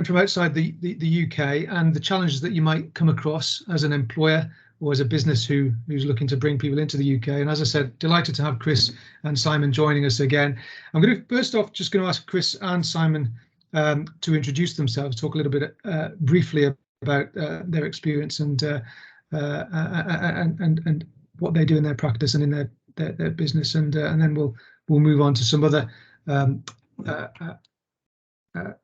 from outside the UK and the challenges that you might come across as an employer or as a business who's looking to bring people into the UK. And as I said, delighted to have Chris and Simon joining us again. I'm going to first off just going to ask Chris and Simon to introduce themselves, talk a little bit briefly about their experience and what they do in their practice and in their business, and then we'll move on to some other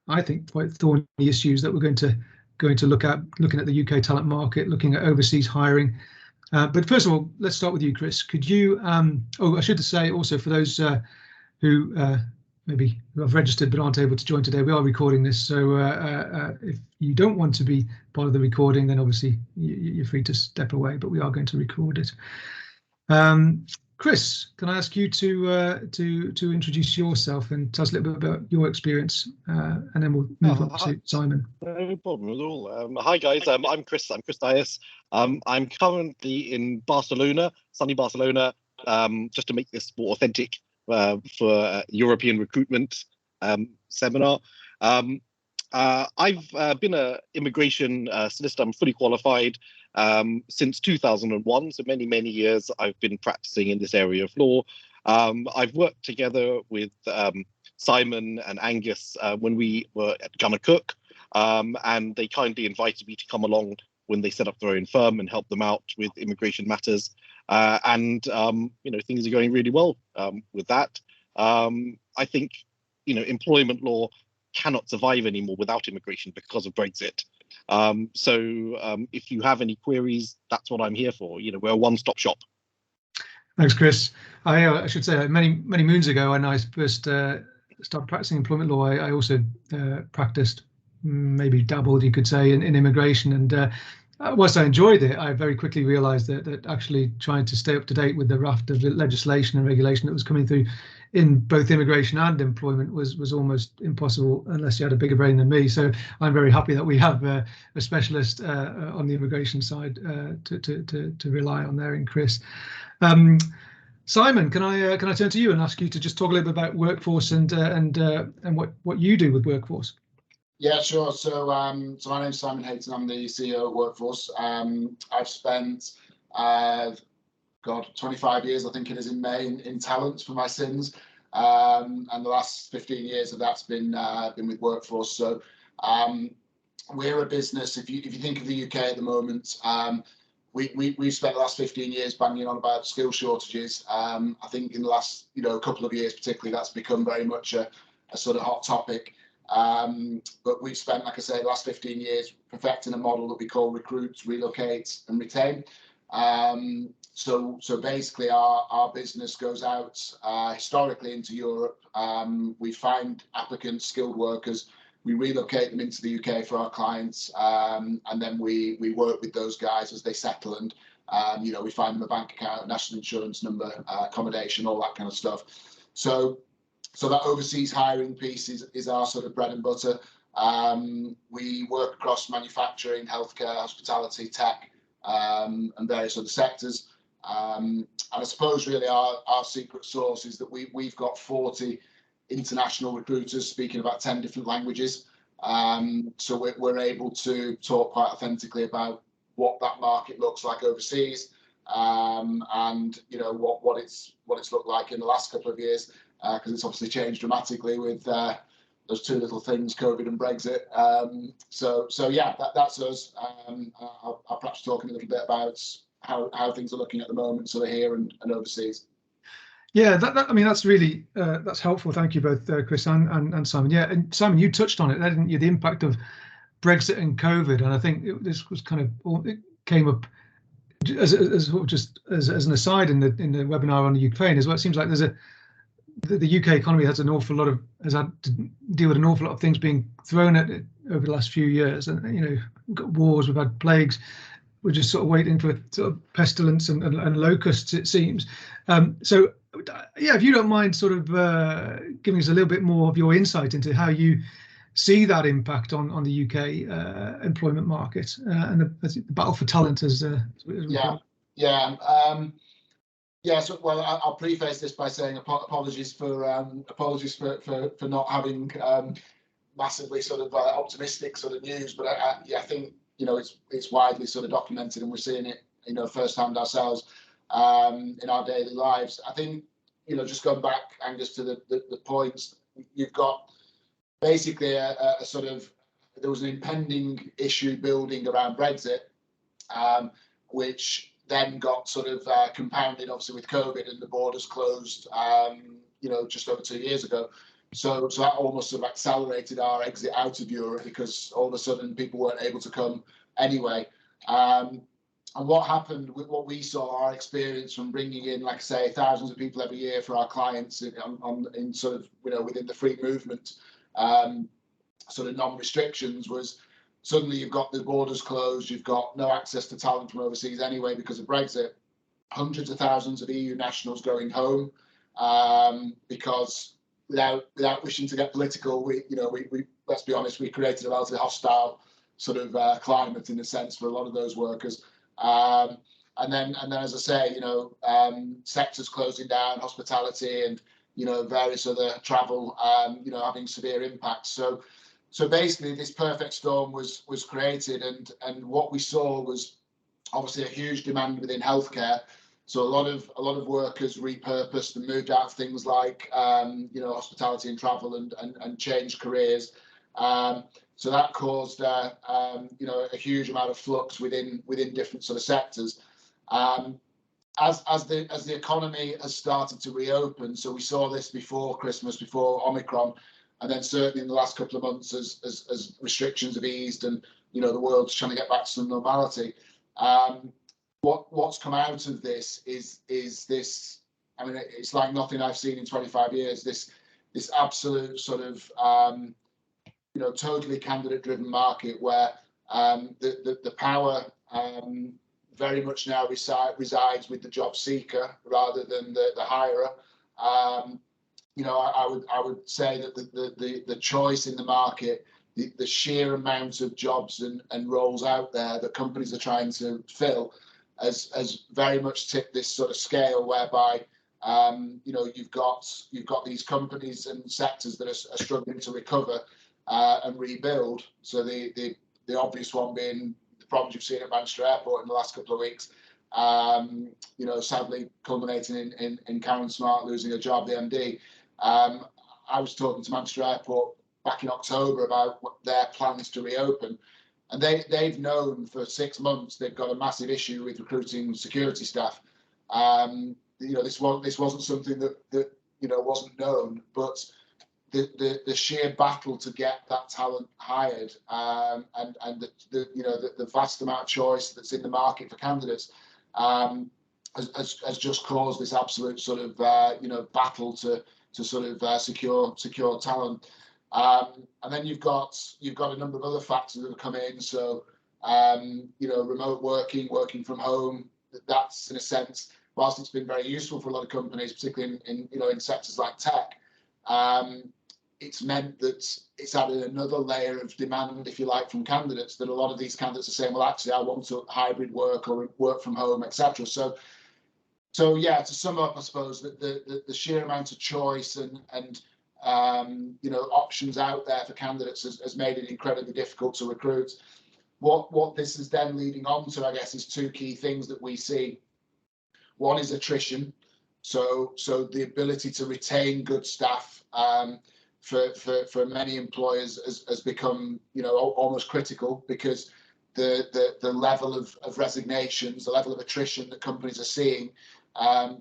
I think quite thorny issues that we're going to look at, looking at the UK talent market, looking at overseas hiring. But first of all, let's start with you, Chris. Could you, I should say also for those who maybe have registered but aren't able to join today, we are recording this. So if you don't want to be part of the recording, then obviously you're free to step away, but we are going to record it. Chris, can I ask you to introduce yourself and tell us a little bit about your experience, and then we'll move on to Simon. No problem at all. Hi guys, I'm Chris. I'm Chris Dias. I'm currently in Barcelona, sunny Barcelona, just to make this more authentic for European recruitment seminar. I've been an immigration solicitor. I'm fully qualified since 2001, so many years I've been practicing in this area of law. I've worked together with Simon and Angus when we were at Gunner Cook, and they kindly invited me to come along when they set up their own firm and help them out with immigration matters. And things are going really well with that. I think employment law cannot survive anymore without immigration because of Brexit. So if you have any queries, that's what I'm here for. We're a one-stop shop. Thanks, Chris. I should say many moons ago, when I first started practicing employment law, I also practiced, maybe dabbled, you could say, in immigration. And whilst I enjoyed it, I very quickly realised that actually trying to stay up to date with the raft of legislation and regulation that was coming through in both immigration and employment was almost impossible unless you had a bigger brain than me. So I'm very happy that we have a specialist on the immigration side to rely on there in Chris. Simon, can I turn to you and ask you to just talk a little bit about workforce and what you do with workforce? Yeah, sure. So my name's Simon Hayton. I'm the CEO of Workforce. I've spent 25 years, I think it is, in May, in talent for my sins, and the last 15 years of that's been with Workforce. So we're a business. If you think of the UK at the moment, we've spent the last 15 years banging on about skill shortages. I think in the last couple of years, particularly, that's become very much a sort of hot topic. But we've spent, like I say, the last 15 years perfecting a model that we call recruit, relocate, and retain. So basically our business goes out historically into Europe. We find applicants, skilled workers, we relocate them into the UK for our clients, and then we work with those guys as they settle, and we find them a bank account, national insurance number, accommodation, all that kind of stuff. So that overseas hiring piece is our sort of bread and butter. We work across manufacturing, healthcare, hospitality, tech, and various other sectors. And I suppose really our secret sauce is that we've got 40 international recruiters speaking about 10 different languages. So we're able to talk quite authentically about what that market looks like overseas, and what it's looked like in the last couple of years, because it's obviously changed dramatically with those two little things, COVID and Brexit. So yeah, that's us. I'll perhaps talk a little bit about how things are looking at the moment, sort of here and overseas. Yeah, that's really that's helpful. Thank you both, Chris and Simon. Yeah, and Simon, you touched on it, didn't you? The impact of Brexit and COVID, and I think this was it came up as an aside in the webinar on the Ukraine as well. It seems like the UK economy has had to deal with an awful lot of things being thrown at it over the last few years, and we've got wars, we've had plagues. We're just sort of waiting for sort of pestilence and locusts, it seems. So, yeah, if you don't mind sort of giving us a little bit more of your insight into how you see that impact on the UK employment market and the battle for talent as So, well, I'll preface this by saying apologies for not having massively sort of optimistic sort of news, but I think, you know, it's widely sort of documented, and we're seeing it, you know, firsthand ourselves in our daily lives. I think, you know, just going back, Angus, to the points, you've got basically a sort of, there was an impending issue building around Brexit, which then got sort of compounded, obviously, with COVID and the borders closed, you know, just over 2 years ago. So that almost sort of accelerated our exit out of Europe, because all of a sudden people weren't able to come anyway. And what happened with what we saw, our experience from bringing in, like I say, thousands of people every year for our clients in sort of, you know, within the free movement sort of non-restrictions, was suddenly you've got the borders closed, you've got no access to talent from overseas anyway because of Brexit. Hundreds of thousands of EU nationals going home because without wishing to get political, we let's be honest, we created a relatively hostile sort of climate in a sense for a lot of those workers. And then, as I say, you know, sectors closing down, hospitality, and, you know, various other travel, you know, having severe impacts. So basically, this perfect storm was created, and what we saw was obviously a huge demand within healthcare. So a lot of workers repurposed and moved out of things like you know, hospitality and travel, and changed careers. So that caused you know, a huge amount of flux within different sort of sectors. As the economy has started to reopen, so we saw this before Christmas, before Omicron, and then certainly in the last couple of months as restrictions have eased and, you know, the world's trying to get back to some normality. What's come out of this is this, I mean, it's like nothing I've seen in 25 years, this absolute sort of, you know, totally candidate-driven market where the power very much now resides with the job seeker rather than the hirer. You know, I would say that the choice in the market, the sheer amount of jobs and roles out there that companies are trying to fill has very much tipped this sort of scale whereby you know, you've got these companies and sectors that are struggling to recover and rebuild. So the obvious one being the problems you've seen at Manchester Airport in the last couple of weeks. You know, sadly culminating in Karen Smart losing her job, the MD. I was talking to Manchester Airport back in October about their plans to reopen, and they've known for 6 months they've got a massive issue with recruiting security staff. You know, this wasn't something that you know, wasn't known, but the sheer battle to get that talent hired, and the vast amount of choice that's in the market for candidates has just caused this absolute sort of you know, battle to sort of secure talent. And then you've got a number of other factors that have come in. So you know, remote working from home, that's in a sense, whilst it's been very useful for a lot of companies, particularly in you know, in sectors like tech, it's meant that it's added another layer of demand, if you like, from candidates, that a lot of these candidates are saying, well, actually, I want to hybrid work or work from home, etc. So yeah, to sum up, I suppose that the sheer amount of choice and you know, options out there for candidates has made it incredibly difficult to recruit. What this is then leading on to, I guess, is two key things that we see. One is attrition. So the ability to retain good staff for many employers has become, you know, almost critical, because the level of resignations, the level of attrition that companies are seeing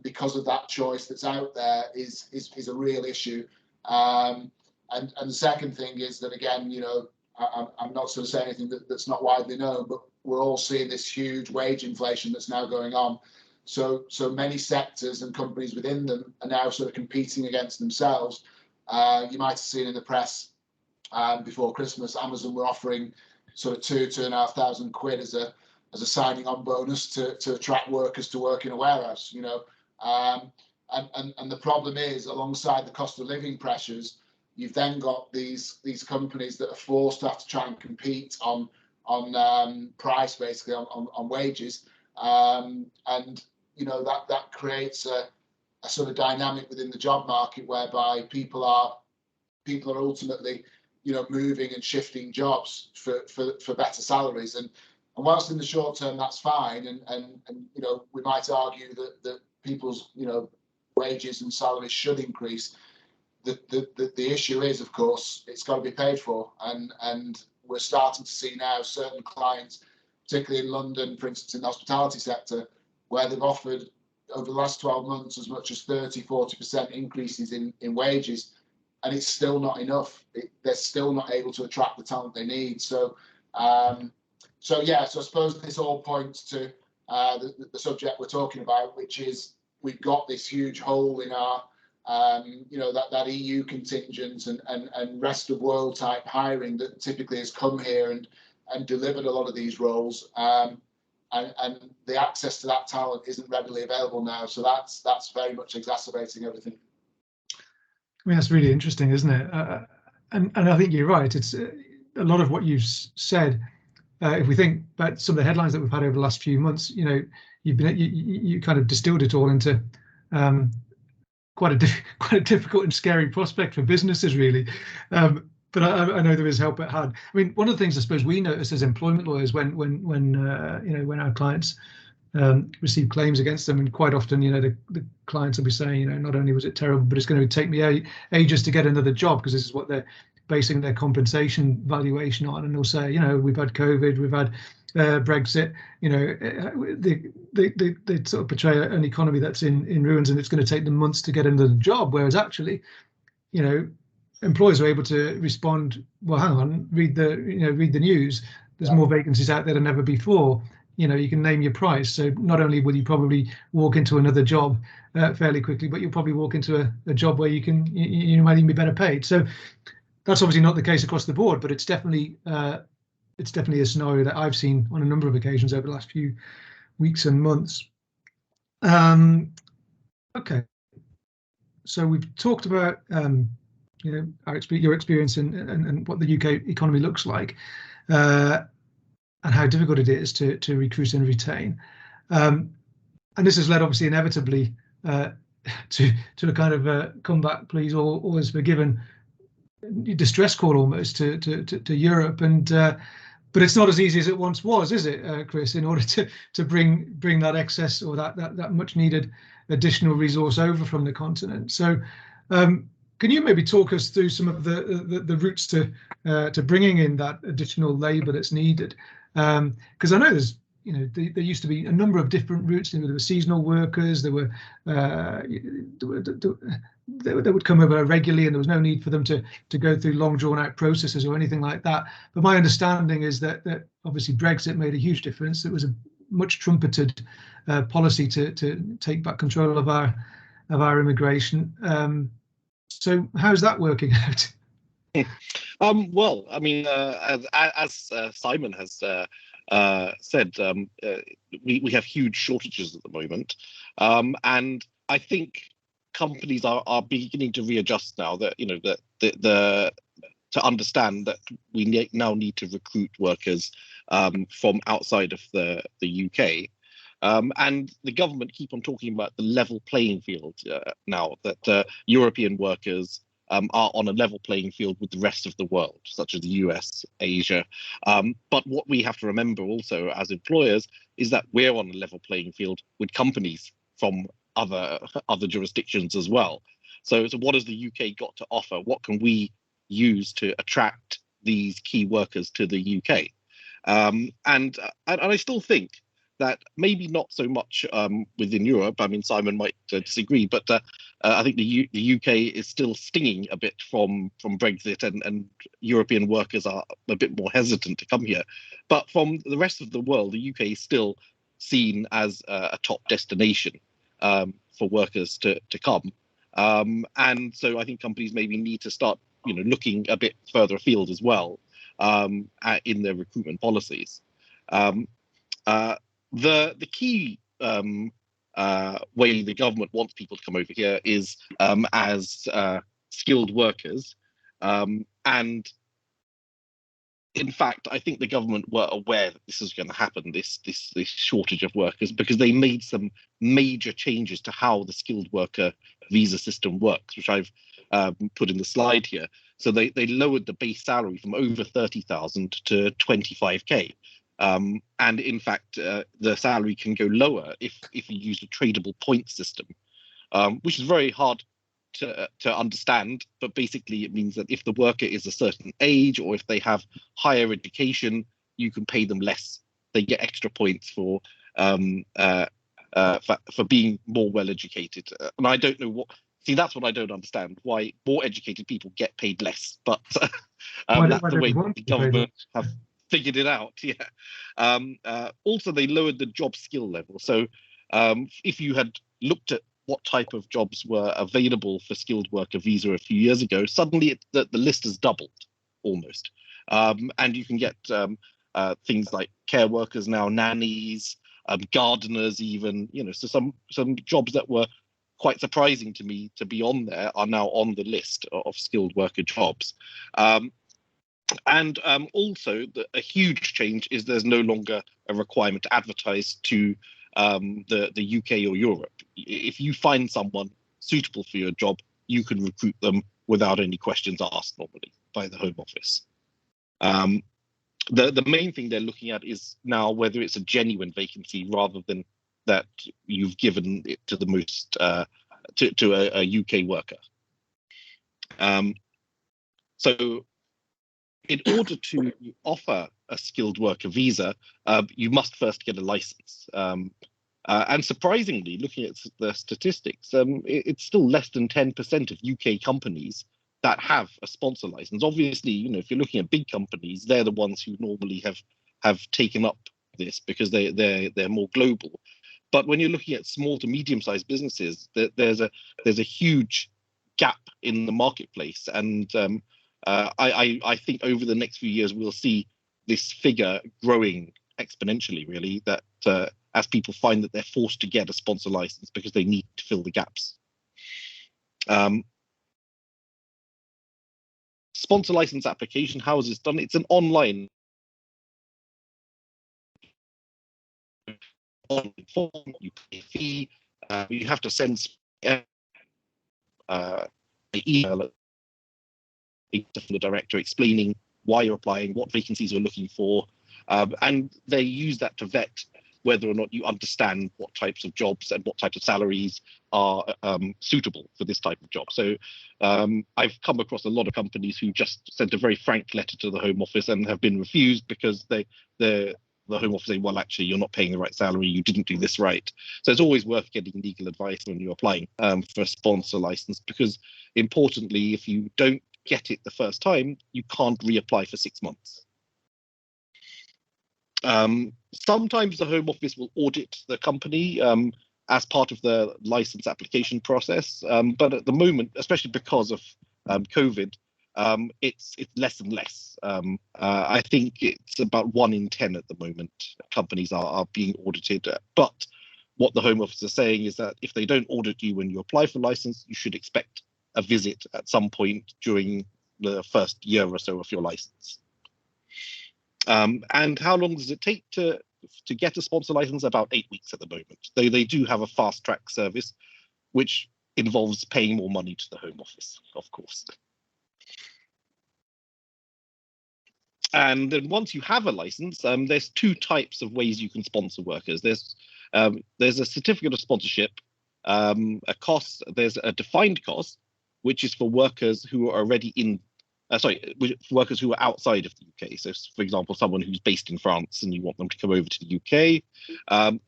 because of that choice that's out there is a real issue. And the second thing is that, again, you know, I'm not sort of saying anything that's not widely known, but we're all seeing this huge wage inflation that's now going on. So many sectors and companies within them are now sort of competing against themselves. You might have seen in the press before Christmas, Amazon were offering sort of £2,500 as a signing on bonus to attract workers to work in a warehouse, you know. And the problem is, alongside the cost of living pressures, you've then got these companies that are forced to have to try and compete on price, basically on wages, and you know, that creates a sort of dynamic within the job market whereby people are ultimately moving and shifting jobs for better salaries. And whilst in the short term that's fine, and we might argue that people's wages and salaries should increase. The issue is, of course, it's got to be paid for, and we're starting to see now certain clients, particularly in London, for instance, in the hospitality sector, where they've offered over the last 12 months as much as 30-40% increases in wages, and it's still not enough. They're still not able to attract the talent they need. So I suppose this all points to the subject we're talking about, which is we've got this huge hole in our that EU contingent and rest of world type hiring that typically has come here and delivered a lot of these roles, and the access to that talent isn't readily available now. So that's very much exacerbating everything. I mean, that's really interesting, isn't it? And I think you're right. It's a lot of what you've said. If we think about some of the headlines that we've had over the last few months, you kind of distilled it all into quite a difficult and scary prospect for businesses, really. But I know there is help at hand. I mean, one of the things I suppose we notice as employment lawyers when our clients receive claims against them, and quite often, the clients will be saying, not only was it terrible, but it's going to take me ages to get another job, because this is what they're basing their compensation valuation on. And they'll say, we've had COVID, we've had Brexit, they sort of portray an economy that's in ruins, and it's going to take them months to get another job. Whereas actually, employers are able to respond, well, hang on, read the news. There's more vacancies out there than ever before. You can name your price. So not only will you probably walk into another job fairly quickly, but you'll probably walk into a job where you might even be better paid. So that's obviously not the case across the board, but it's definitely a scenario that I've seen on a number of occasions over the last few weeks and months. Okay, so we've talked about your experience and what the UK economy looks like, and how difficult it is to recruit and retain. And this has led, obviously, inevitably to a kind of comeback, please, all is forgiven, distress call almost to Europe. And but it's not as easy as it once was, is it, Chris, in order to bring that excess or that much needed additional resource over from the continent. So can you maybe talk us through some of the routes to bringing in that additional labour that's needed? Because I know there's, there used to be a number of different routes. There were seasonal workers. There were they would come over regularly, and there was no need for them to go through long drawn out processes or anything like that. But my understanding is that obviously Brexit made a huge difference. It was a much trumpeted policy to take back control of our immigration. So how's that working out? Well, I mean, as Simon has said, we have huge shortages at the moment, and I think companies are beginning to readjust now. That to understand that we now need to recruit workers from outside of the UK. And the government keep on talking about the level playing field now, that European workers are on a level playing field with the rest of the world, such as the US, Asia. But what we have to remember also as employers is that we're on a level playing field with companies from other jurisdictions as well. So what has the UK got to offer? What can we use to attract these key workers to the UK? And I still think that maybe not so much within Europe. I mean, Simon might disagree, but I think the UK is still stinging a bit from Brexit, and European workers are a bit more hesitant to come here. But from the rest of the world, the UK is still seen as a top destination for workers to come. And so I think companies maybe need to start looking a bit further afield as well in their recruitment policies. The key way the government wants people to come over here is as skilled workers, and in fact, I think the government were aware that this was going to happen, this shortage of workers, because they made some major changes to how the skilled worker visa system works, which I've put in the slide here. So they lowered the base salary from over 30,000 to 25k. And in fact, the salary can go lower if you use a tradable point system, which is very hard to understand. But basically, it means that if the worker is a certain age or if they have higher education, you can pay them less. They get extra points for being more well educated. And I don't know what. See, that's what I don't understand. Why more educated people get paid less, but that's the way the government have figured it out. Yeah. Also, they lowered the job skill level. So if you had looked at what type of jobs were available for skilled worker visa a few years ago, suddenly the list has doubled almost. And you can get things like care workers now, nannies, gardeners, even, so some jobs that were quite surprising to me to be on there are now on the list of skilled worker jobs. And also, a huge change is there's no longer a requirement to advertise to the UK or Europe. If you find someone suitable for your job, you can recruit them without any questions asked normally by the Home Office. The main thing they're looking at is now whether it's a genuine vacancy rather than that you've given it to the most to a UK worker. So in order to offer a skilled worker visa, you must first get a license. And surprisingly, looking at the statistics, it's still less than 10% of UK companies that have a sponsor license. Obviously, if you're looking at big companies, they're the ones who normally have taken up this because they're more global. But when you're looking at small to medium-sized businesses, there's a huge gap in the marketplace, and I think over the next few years we'll see this figure growing exponentially. Really, that as people find that they're forced to get a sponsor license because they need to fill the gaps. Sponsor license application, how is this done? It's an online form, you pay a fee, you have to send an email to the director explaining why you're applying, what vacancies you're looking for, and they use that to vet whether or not you understand what types of jobs and what types of salaries are suitable for this type of job. So I've come across a lot of companies who just sent a very frank letter to the Home Office and have been refused because the Home Office say, well, actually, you're not paying the right salary, you didn't do this right. So it's always worth getting legal advice when you're applying for a sponsor license, because importantly, if you don't get it the first time, you can't reapply for 6 months. Sometimes the Home Office will audit the company as part of the license application process, but at the moment, especially because of COVID, it's less and less. I think it's about 1 in 10 at the moment companies are being audited. But what the Home Office is saying is that if they don't audit you when you apply for license, you should expect a visit at some point during the first year or so of your license. And how long does it take to get a sponsor license? About 8 weeks at the moment. They do have a fast track service, which involves paying more money to the Home Office, of course. And then once you have a license, there's 2 types of ways you can sponsor workers. There's a certificate of sponsorship, a cost. There's a defined cost, which is for workers who are already in. Workers who are outside of the UK. So, for example, someone who's based in France and you want them to come over to the UK,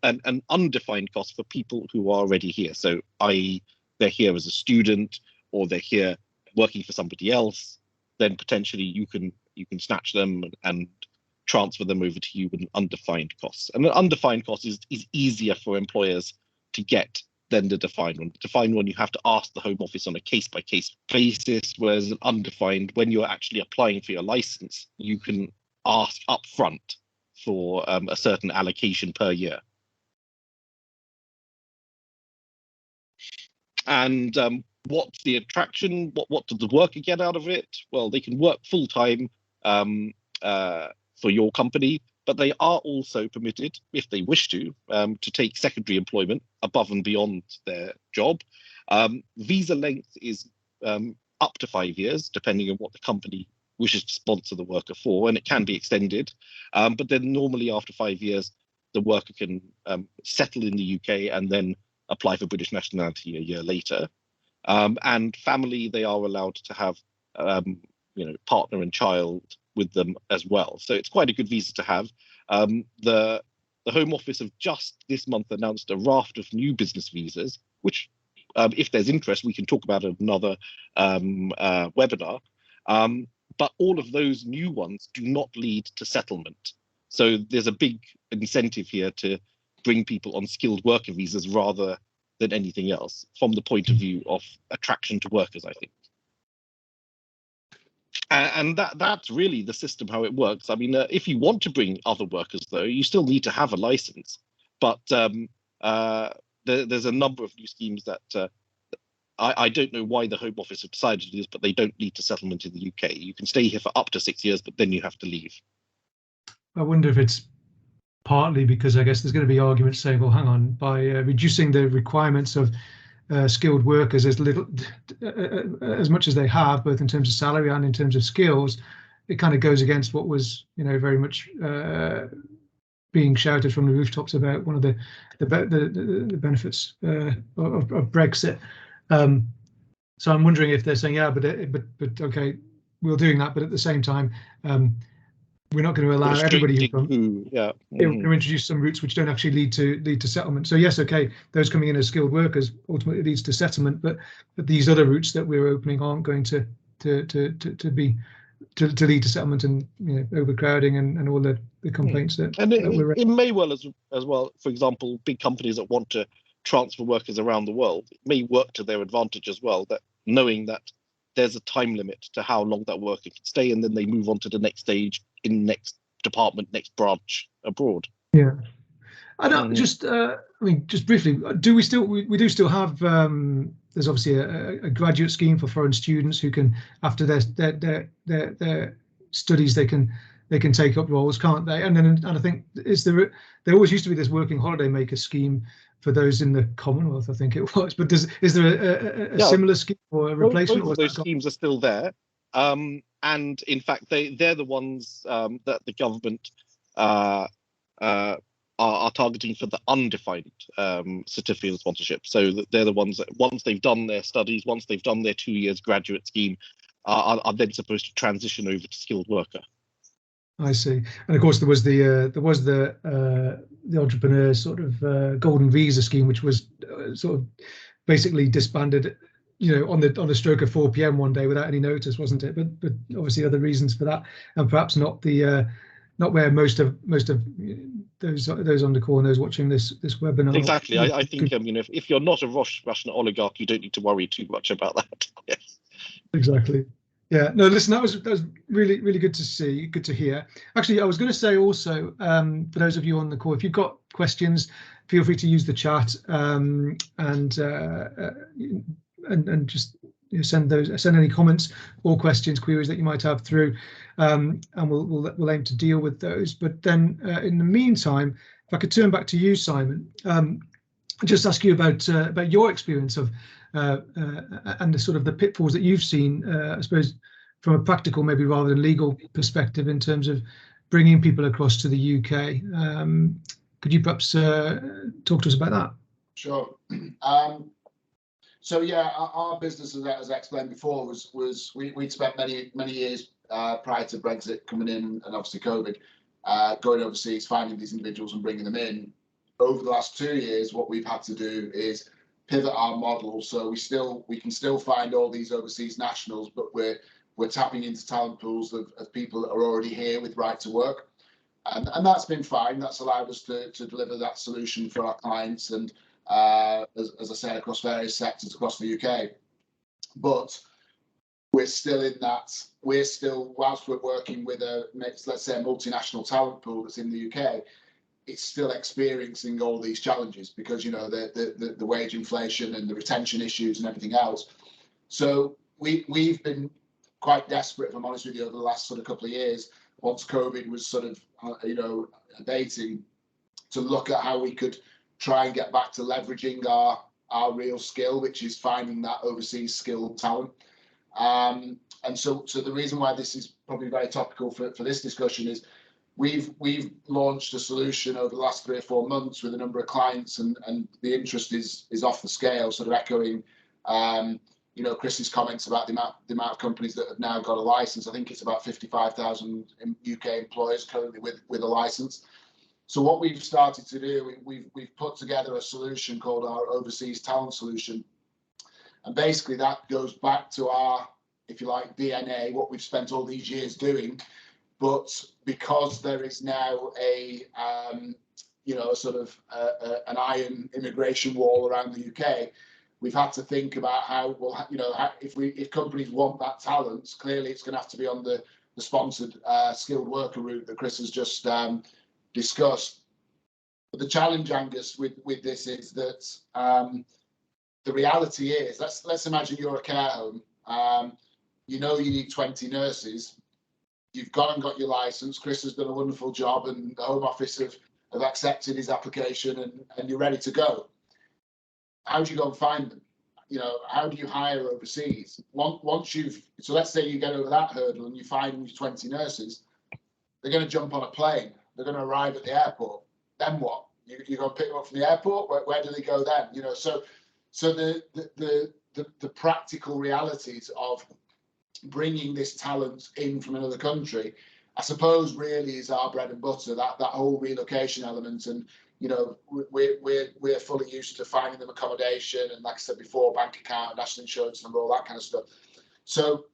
and an undefined cost for people who are already here. So, i.e., they're here as a student or they're here working for somebody else. Then potentially you can snatch them and transfer them over to you with an undefined cost. And an undefined cost is easier for employers to get than the defined one. The defined one, you have to ask the Home Office on a case-by-case basis, whereas an undefined, when you're actually applying for your license, you can ask up front for a certain allocation per year. And what's the attraction? What does the worker get out of it? Well, they can work full-time for your company, but they are also permitted, if they wish to take secondary employment above and beyond their job. Visa length is up to 5 years, depending on what the company wishes to sponsor the worker for, and it can be extended. But then normally after 5 years, the worker can settle in the UK and then apply for British nationality a year later. And family, they are allowed to have, partner and child with them as well. So it's quite a good visa to have. The Home Office have just this month announced a raft of new business visas, which, if there's interest, we can talk about at another webinar. But all of those new ones do not lead to settlement. So there's a big incentive here to bring people on skilled worker visas rather than anything else, from the point of view of attraction to workers, I think. And that's really the system, how it works. I mean, if you want to bring other workers, though, you still need to have a license. But there's a number of new schemes that I don't know why the Home Office have decided to do this, but they don't lead to settlement in the UK. You can stay here for up to 6 years, but then you have to leave. I wonder if it's partly because I guess there's going to be arguments saying, well, hang on, by reducing the requirements of skilled workers as much as they have, both in terms of salary and in terms of skills, it kind of goes against what was, very much being shouted from the rooftops about one of the benefits of Brexit. So I'm wondering if they're saying, yeah, but okay, we're doing that, but at the same time, we're not going to allow everybody who comes. Yeah, We're going to introduce some routes which don't actually lead to settlement. So yes, okay, those coming in as skilled workers ultimately leads to settlement, but these other routes that we're opening aren't going to lead to settlement and overcrowding and all the complaints that. And it may well as well. For example, big companies that want to transfer workers around the world, it may work to their advantage as well. That knowing that there's a time limit to how long that worker can stay, and then they move on to the next stage in next department, next branch abroad. Yeah, I don't just briefly. Do we still have? There's obviously a graduate scheme for foreign students who can, after their studies, they can take up roles, can't they? And I think there always used to be this working holiday maker scheme for those in the Commonwealth, I think it was. But is there a similar scheme or a replacement? Both of those schemes are still there, and in fact, they're the ones that the government are targeting for the undefined certificate of sponsorship. So that they're the ones that once they've done their studies, once they've done their 2 years graduate scheme, are then supposed to transition over to skilled worker. I see, and of course there was the entrepreneur sort of golden visa scheme, which was sort of basically disbanded, on the stroke of 4 p.m. one day without any notice, wasn't it? But obviously other reasons for that, and perhaps not where most of those on the call and those watching this webinar. Exactly, I think if you're not a Russian oligarch, you don't need to worry too much about that. Yes. Exactly. Yeah, no, listen, that was really, really good to see, good to hear. Actually, I was going to say also, for those of you on the call, if you've got questions, feel free to use the chat and just send any comments or questions, queries that you might have through, and we'll aim to deal with those. But then in the meantime, if I could turn back to you, Simon, just ask you about your experience of and the sort of the pitfalls that you've seen, I suppose, from a practical, maybe rather than legal perspective, in terms of bringing people across to the UK. Could you perhaps talk to us about that? Sure. So yeah, our business, as I explained before, was we'd spent many years prior to Brexit coming in, and obviously COVID, going overseas, finding these individuals and bringing them in. Over the last 2 years, what we've had to do is pivot our model, so we can still find all these overseas nationals, but we're tapping into talent pools of people that are already here with right to work, and that's been fine. That's allowed us to deliver that solution for our clients, and as I said, across various sectors across the UK. But we're still in that. Whilst we're working with let's say a multinational talent pool that's in the UK, it's still experiencing all these challenges because the wage inflation and the retention issues and everything else. So we've been quite desperate, if I'm honest with you, over the last sort of couple of years, once COVID was sort of abating, to look at how we could try and get back to leveraging our real skill, which is finding that overseas skilled talent. And so the reason why this is probably very topical for this discussion is we've launched a solution over the last 3 or 4 months with a number of clients, and the interest is off the scale, sort of echoing Chris's comments about the amount of companies that have now got a license. I think it's about 55,000 UK employers currently with a license. So what we've started to do, we've put together a solution called our Overseas Talent Solution, and basically that goes back to our, if you like, DNA, what we've spent all these years doing. But because there is now an iron immigration wall around the UK, we've had to think about how if companies want that talent, clearly it's going to have to be on the sponsored skilled worker route that Chris has just discussed. But the challenge, Angus, with this is that the reality is, let's imagine you're a care home. You need 20 nurses. You've gone and got your license. Chris has done a wonderful job, and the Home Office have accepted his application, and you're ready to go. How do you go and find them? How do you hire overseas? So let's say you get over that hurdle and you find 20 nurses, they're going to jump on a plane. They're going to arrive at the airport. Then what? You go and pick them up from the airport. Where do they go then? So the practical realities of bringing this talent in from another country, I suppose, really is our bread and butter. That whole relocation element, and we're fully used to finding them accommodation, and like I said before, bank account, national insurance number, all that kind of stuff. So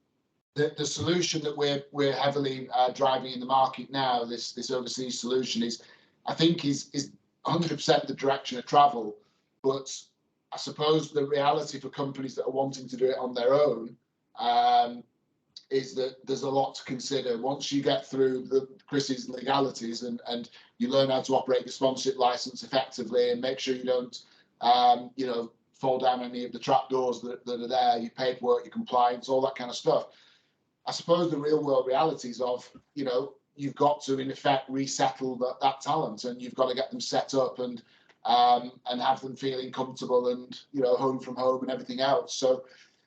the solution that we're heavily driving in the market now, this overseas solution, is 100% the direction of travel. But I suppose the reality for companies that are wanting to do it on their own is that there's a lot to consider. Once you get through Chris's legalities and you learn how to operate your sponsorship license effectively, and make sure you don't fall down any of the trapdoors that are there, your paperwork, your compliance, all that kind of stuff. I suppose the real world realities of, you've got to, in effect, resettle that talent, and you've got to get them set up and have them feeling comfortable and, home from home and everything else.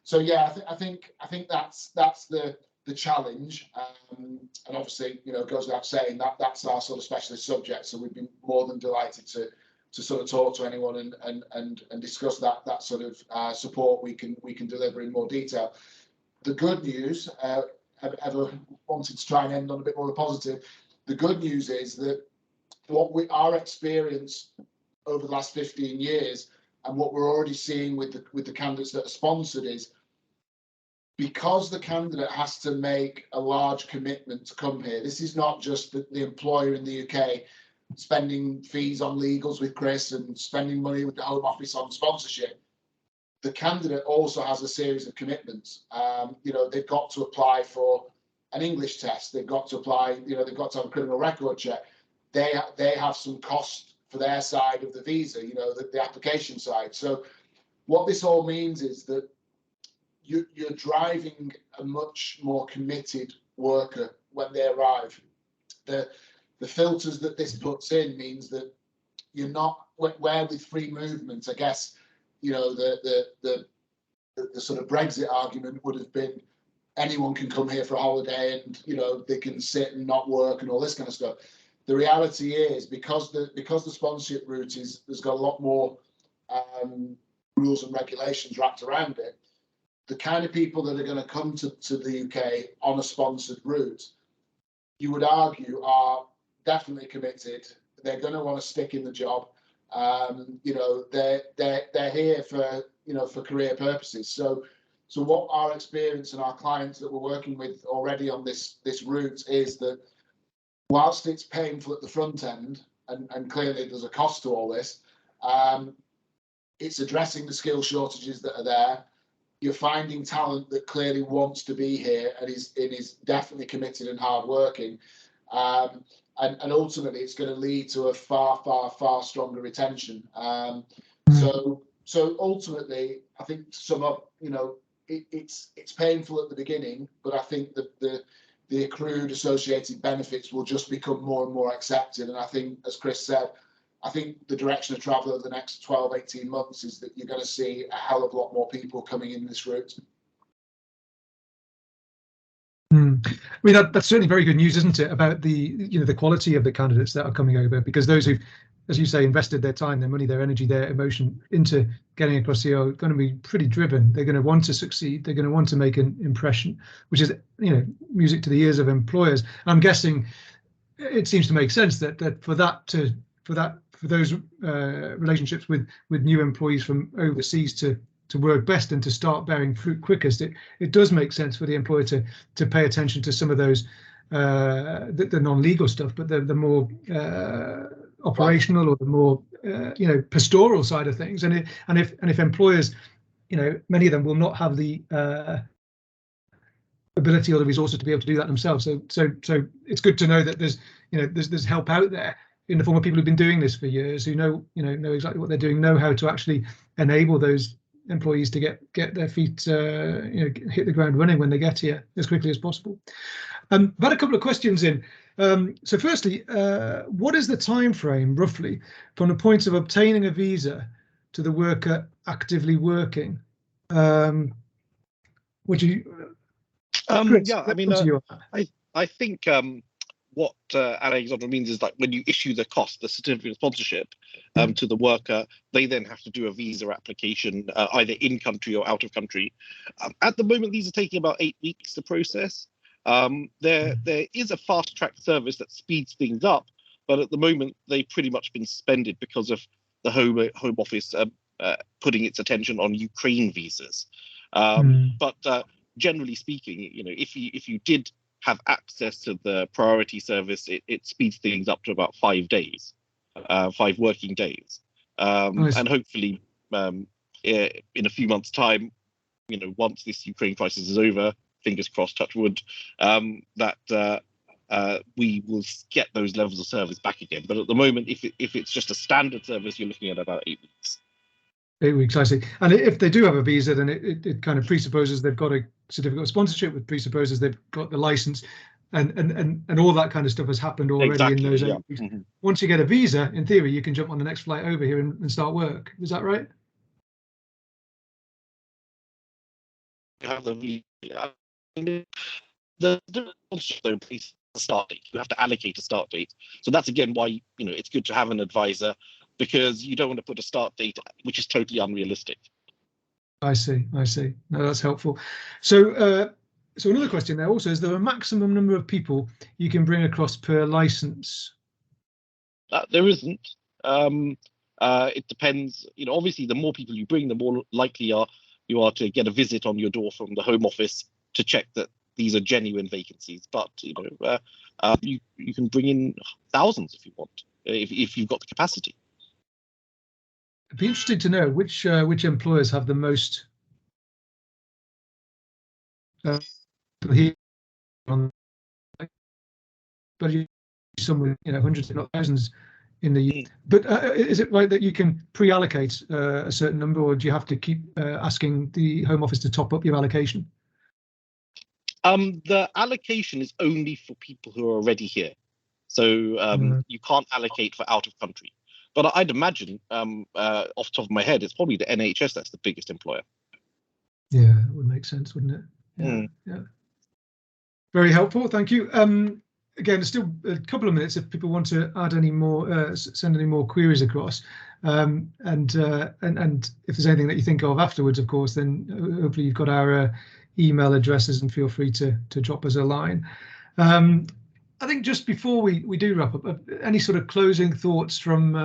So yeah, I think that's the challenge, and obviously, it goes without saying that's our sort of specialist subject. So we'd be more than delighted to sort of talk to anyone and discuss that sort of support we can deliver in more detail. The good news, ever wanted to try and end on a bit more of a positive. The good news is that our experience over the last 15 years, and what we're already seeing with the candidates that are sponsored, is because the candidate has to make a large commitment to come here. This is not just the employer in the UK spending fees on legals with Chris and spending money with the Home Office on sponsorship. The candidate also has a series of commitments. They've got to apply for an English test. They've got to apply. They've got to have a criminal record check. They have some cost for their side of the visa. The application side. So what this all means is that you're driving a much more committed worker when they arrive. The filters that this puts in means that you're not, where with free movement, I guess, the sort of Brexit argument would have been anyone can come here for a holiday and they can sit and not work and all this kind of stuff. The reality is, because the sponsorship route there's got a lot more rules and regulations wrapped around it. The kind of people that are going to come to the UK on a sponsored route, you would argue, are definitely committed. They're going to want to stick in the job. They're here for career purposes. So what our experience and our clients that we're working with already on this route is that whilst it's painful at the front end, and clearly there's a cost to all this, it's addressing the skill shortages that are there. You're finding talent that clearly wants to be here and is definitely committed and hardworking. And ultimately, it's going to lead to a far, far, far stronger retention. So ultimately, I think to sum up, it's painful at the beginning, but I think that the accrued associated benefits will just become more and more accepted. And I think, as Chris said, I think the direction of travel over the next 12, 18 months is that you're going to see a hell of a lot more people coming in this route. I mean, that's certainly very good news, isn't it, about the quality of the candidates that are coming over, because those who've, as you say, invested their time, their money, their energy, their emotion into getting across here are going to be pretty driven. They're going to want to succeed. They're going to want to make an impression, which is, music to the ears of employers. I'm guessing it seems to make sense that for those relationships with new employees from overseas to work best and to start bearing fruit quickest, it does make sense for the employer to pay attention to some of those the non-legal stuff, but the more operational or the more pastoral side of things. And if employers, many of them will not have the ability or the resources to be able to do that themselves. So it's good to know that there's help out there in the form of people who've been doing this for years, who know exactly what they're doing, know how to actually enable those employees to get their feet, hit the ground running when they get here as quickly as possible. I've had a couple of questions in. So firstly, what is the time frame roughly from the point of obtaining a visa to the worker actively working? Would you? Chris, yeah, I mean, I think what Alexandra means is like when you issue the certificate of sponsorship to the worker, they then have to do a visa application either in country or out of country. At the moment, these are taking about 8 weeks to process. There is a fast track service that speeds things up, but at the moment they've pretty much been suspended because of the Home Office putting its attention on Ukraine visas. But generally speaking, if you did have access to the priority service, it speeds things up to about 5 days, 5 working days. Nice. And hopefully in a few months' time, once this Ukraine crisis is over, fingers crossed, touch wood, that we will get those levels of service back again. But at the moment, if it's just a standard service, you're looking at about 8 weeks. 8 weeks, I see. And if they do have a visa, then it kind of presupposes they've got a certificate of sponsorship, which presupposes they've got the license, and all that kind of stuff has happened already exactly, in those 8 yeah. weeks. Mm-hmm. Once you get a visa, in theory, you can jump on the next flight over here and start work. Is that right? You have the visa. The start date. You have to allocate a start date. So that's again why it's good to have an advisor, because you don't want to put a start date which is totally unrealistic. I see. No, that's helpful. So another question there also, is there a maximum number of people you can bring across per license? There isn't. It depends. Obviously, the more people you bring, the more likely you are to get a visit on your door from the Home Office to check that these are genuine vacancies. But you can bring in thousands if you want, if you've got the capacity. It'd be interesting to know which employers have the most here on, but some with hundreds if not thousands in the. But is it right that you can pre-allocate a certain number, or do you have to keep asking the Home Office to top up your allocation? The allocation is only for people who are already here, so you can't allocate for out of country. But I'd imagine, off the top of my head, it's probably the NHS that's the biggest employer. Yeah, it would make sense, wouldn't it? Yeah. Very helpful, thank you. Again, there's still a couple of minutes if people want to add any more, send any more queries across. And if there's anything that you think of afterwards, of course, then hopefully you've got our email addresses and feel free to drop us a line. I think just before we do wrap up, any sort of closing thoughts from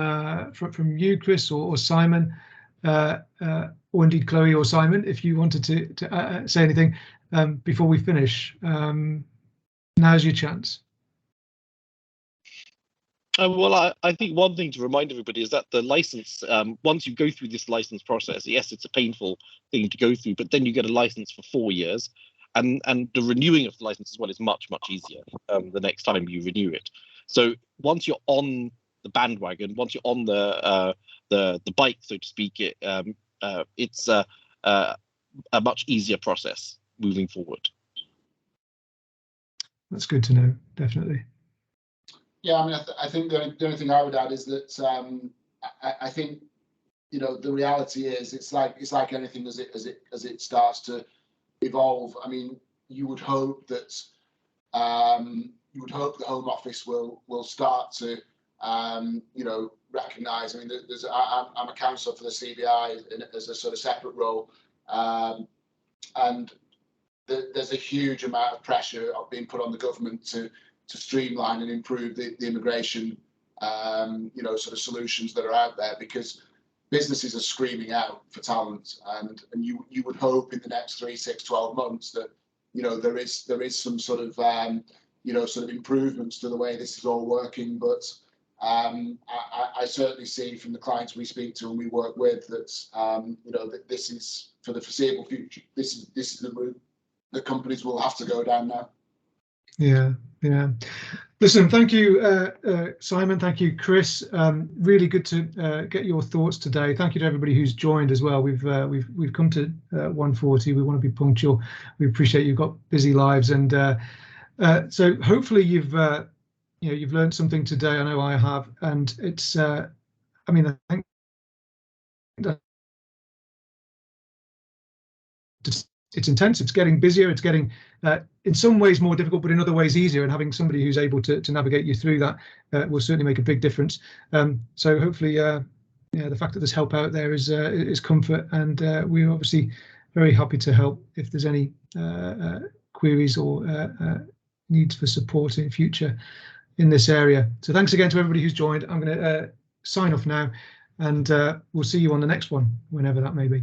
you, Chris, or Simon, or indeed Chloe or Simon, if you wanted to say anything before we finish. Now's your chance. Well, I think one thing to remind everybody is that the license, once you go through this license process, yes, it's a painful thing to go through, but then you get a license for 4 years. And the renewing of the license as well is much easier the next time you renew it. So once you're on the bandwagon, once you're on the bike, so to speak, it's a much easier process moving forward. That's good to know, definitely. Yeah, I mean, I think the only thing I would add is that I think the reality is it's like anything as it starts to evolve. I mean, you would hope that you would hope the Home Office will start to recognise. I mean, I'm a counsellor for the CBI as a sort of separate role, and there's a huge amount of pressure being put on the government to streamline and improve the immigration sort of solutions that are out there, because businesses are screaming out for talent, and you would hope in the next 3, 6, 12 months that there is some sort of improvements to the way this is all working. But I certainly see from the clients we speak to and we work with that that this is, for the foreseeable future, this is the route that companies will have to go down now. Yeah. Listen, thank you, Simon. Thank you, Chris. Really good to get your thoughts today. Thank you to everybody who's joined as well. We've come to 1:40. We want to be punctual. We appreciate you've got busy lives, and so hopefully you've learned something today. I know I have, and it's I think that it's intense. It's getting busier. It's getting in some ways more difficult, but in other ways easier. And having somebody who's able to navigate you through that will certainly make a big difference. So hopefully, the fact that there's help out there is comfort, and we're obviously very happy to help if there's any queries or needs for support in future in this area. So thanks again to everybody who's joined. I'm going to sign off now, and we'll see you on the next one, whenever that may be.